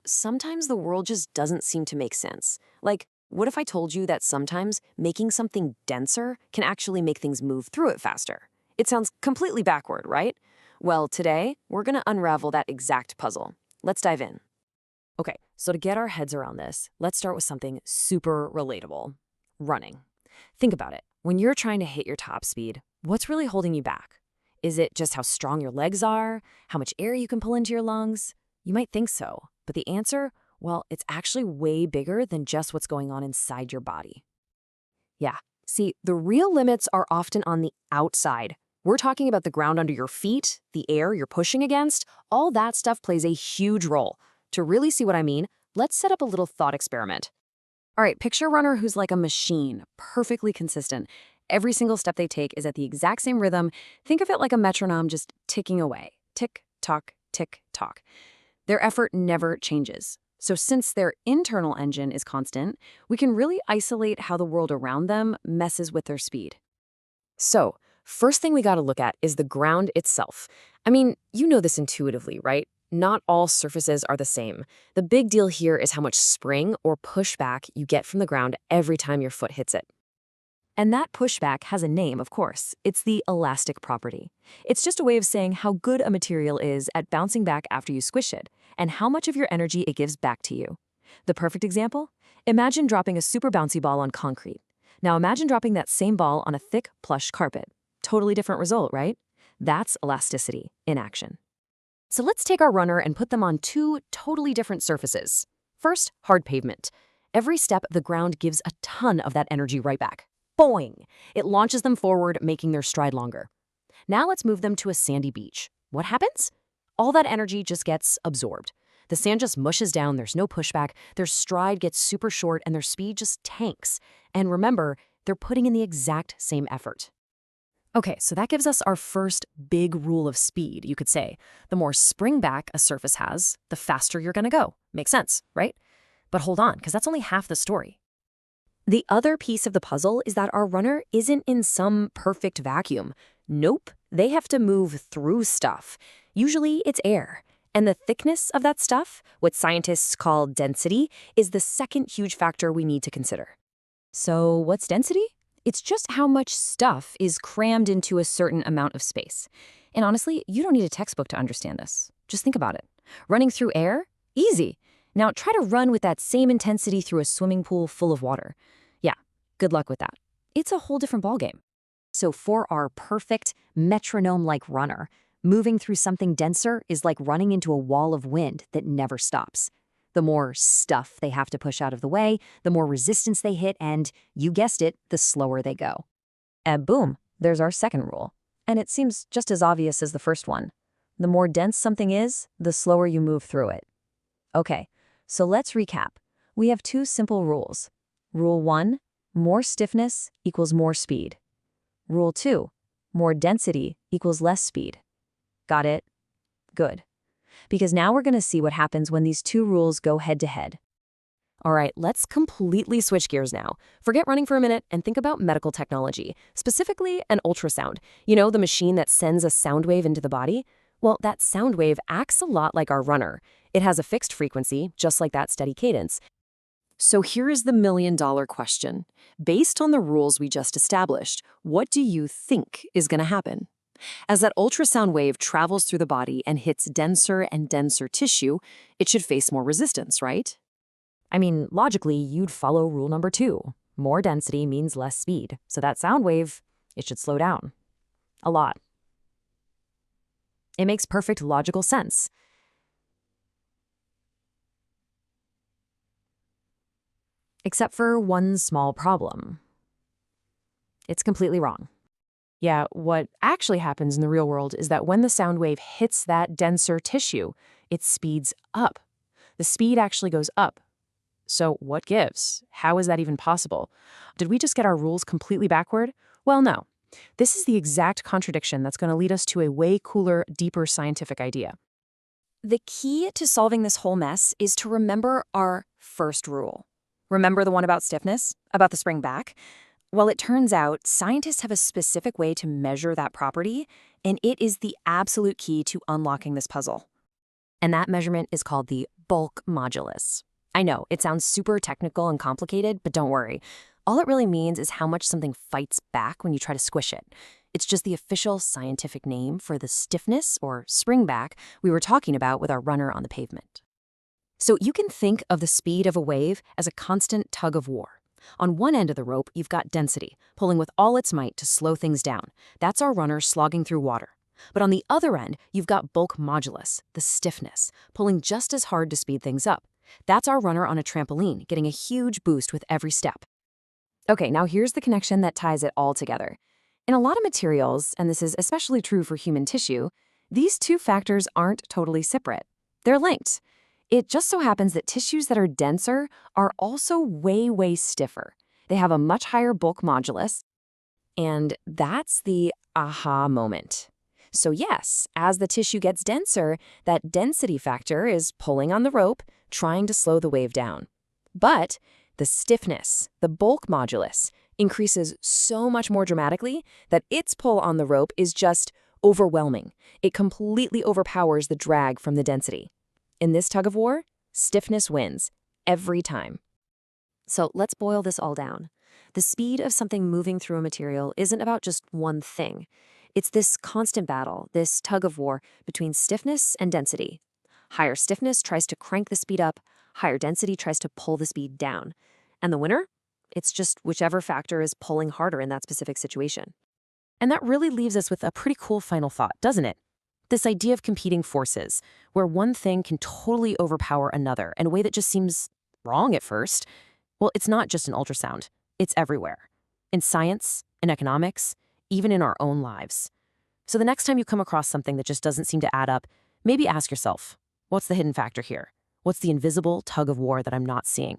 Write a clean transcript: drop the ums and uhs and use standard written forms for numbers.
Sometimes the world just doesn't seem to make sense. Like, what if I told you that sometimes making something denser can actually make things move through it faster? It sounds completely backward, right? Well, today, we're going to unravel that exact puzzle. Let's dive in. Okay, so to get our heads around this, let's start with something super relatable: running. Think about it. When you're trying to hit your top speed, what's really holding you back? Is it just how strong your legs are? How much air you can pull into your lungs? You might think so, but the answer, well, it's actually way bigger than just what's going on inside your body. Yeah. See, the real limits are often on the outside. We're talking about the ground under your feet, the air you're pushing against. All that stuff plays a huge role. To really see what I mean, let's set up a little thought experiment. All right, picture a runner who's like a machine, perfectly consistent. Every single step they take is at the exact same rhythm. Think of it like a metronome just ticking away. Tick, tock, tick, tock. Their effort never changes. So since their internal engine is constant, we can really isolate how the world around them messes with their speed. So, first thing we got to look at is the ground itself. I mean, you know this intuitively, right? Not all surfaces are the same. The big deal here is how much spring or pushback you get from the ground every time your foot hits it. And that pushback has a name, of course. It's the elastic property. It's just a way of saying how good a material is at bouncing back after you squish it, and how much of your energy it gives back to you. The perfect example? Imagine dropping a super bouncy ball on concrete. Now imagine dropping that same ball on a thick, plush carpet. Totally different result, right? That's elasticity in action. So let's take our runner and put them on two totally different surfaces. First, hard pavement. Every step, the ground gives a ton of that energy right back. Boing! It launches them forward, making their stride longer. Now let's move them to a sandy beach. What happens? All that energy just gets absorbed. The sand just mushes down, there's no pushback, their stride gets super short, and their speed just tanks. And remember, they're putting in the exact same effort. Okay, so that gives us our first big rule of speed, you could say. The more spring back a surface has, the faster you're gonna go. Makes sense, right? But hold on, because that's only half the story. The other piece of the puzzle is that our runner isn't in some perfect vacuum. Nope, they have to move through stuff. Usually it's air. And the thickness of that stuff, what scientists call density, is the second huge factor we need to consider. So what's density? It's just how much stuff is crammed into a certain amount of space. And honestly, you don't need a textbook to understand this. Just think about it. Running through air? Easy. Now try to run with that same intensity through a swimming pool full of water. Yeah, good luck with that. It's a whole different ballgame. So for our perfect metronome-like runner, moving through something denser is like running into a wall of wind that never stops. The more stuff they have to push out of the way, the more resistance they hit, and, you guessed it, the slower they go. And boom, there's our second rule. And it seems just as obvious as the first one. The more dense something is, the slower you move through it. Okay, so let's recap. We have two simple rules. Rule 1, more stiffness equals more speed. Rule 2, more density equals less speed. Got it? Good. Because now we're going to see what happens when these two rules go head-to-head. All right, let's completely switch gears now. Forget running for a minute and think about medical technology, specifically an ultrasound. You know, the machine that sends a sound wave into the body? Well, that sound wave acts a lot like our runner. It has a fixed frequency, just like that steady cadence. So here is the million-dollar question. Based on the rules we just established, what do you think is going to happen? As that ultrasound wave travels through the body and hits denser and denser tissue, it should face more resistance, right? I mean, logically, you'd follow rule number 2. More density means less speed. So that sound wave, it should slow down. A lot. It makes perfect logical sense. Except for one small problem. It's completely wrong. Yeah, what actually happens in the real world is that when the sound wave hits that denser tissue, it speeds up. The speed actually goes up. So what gives? How is that even possible? Did we just get our rules completely backward? Well, no. This is the exact contradiction that's going to lead us to a way cooler, deeper scientific idea. The key to solving this whole mess is to remember our first rule. Remember the one about stiffness? About the spring back? Well, it turns out scientists have a specific way to measure that property, and it is the absolute key to unlocking this puzzle. And that measurement is called the bulk modulus. I know, it sounds super technical and complicated, but don't worry. All it really means is how much something fights back when you try to squish it. It's just the official scientific name for the stiffness or spring back we were talking about with our runner on the pavement. So you can think of the speed of a wave as a constant tug of war. On one end of the rope, you've got density, pulling with all its might to slow things down. That's our runner slogging through water. But on the other end, you've got bulk modulus, the stiffness, pulling just as hard to speed things up. That's our runner on a trampoline, getting a huge boost with every step. Okay, now here's the connection that ties it all together. In a lot of materials, and this is especially true for human tissue, these two factors aren't totally separate. They're linked. It just so happens that tissues that are denser are also way, way stiffer. They have a much higher bulk modulus, and that's the aha moment. So yes, as the tissue gets denser, that density factor is pulling on the rope, trying to slow the wave down. But the stiffness, the bulk modulus, increases so much more dramatically that its pull on the rope is just overwhelming. It completely overpowers the drag from the density. In this tug of war, stiffness wins every time. So let's boil this all down. The speed of something moving through a material isn't about just one thing. It's this constant battle, this tug of war between stiffness and density. Higher stiffness tries to crank the speed up, higher density tries to pull the speed down. And the winner? It's just whichever factor is pulling harder in that specific situation. And that really leaves us with a pretty cool final thought, doesn't it? This idea of competing forces, where one thing can totally overpower another in a way that just seems wrong at first. Well, it's not just in ultrasound. It's everywhere. In science, in economics, even in our own lives. So the next time you come across something that just doesn't seem to add up, maybe ask yourself, what's the hidden factor here? What's the invisible tug of war that I'm not seeing?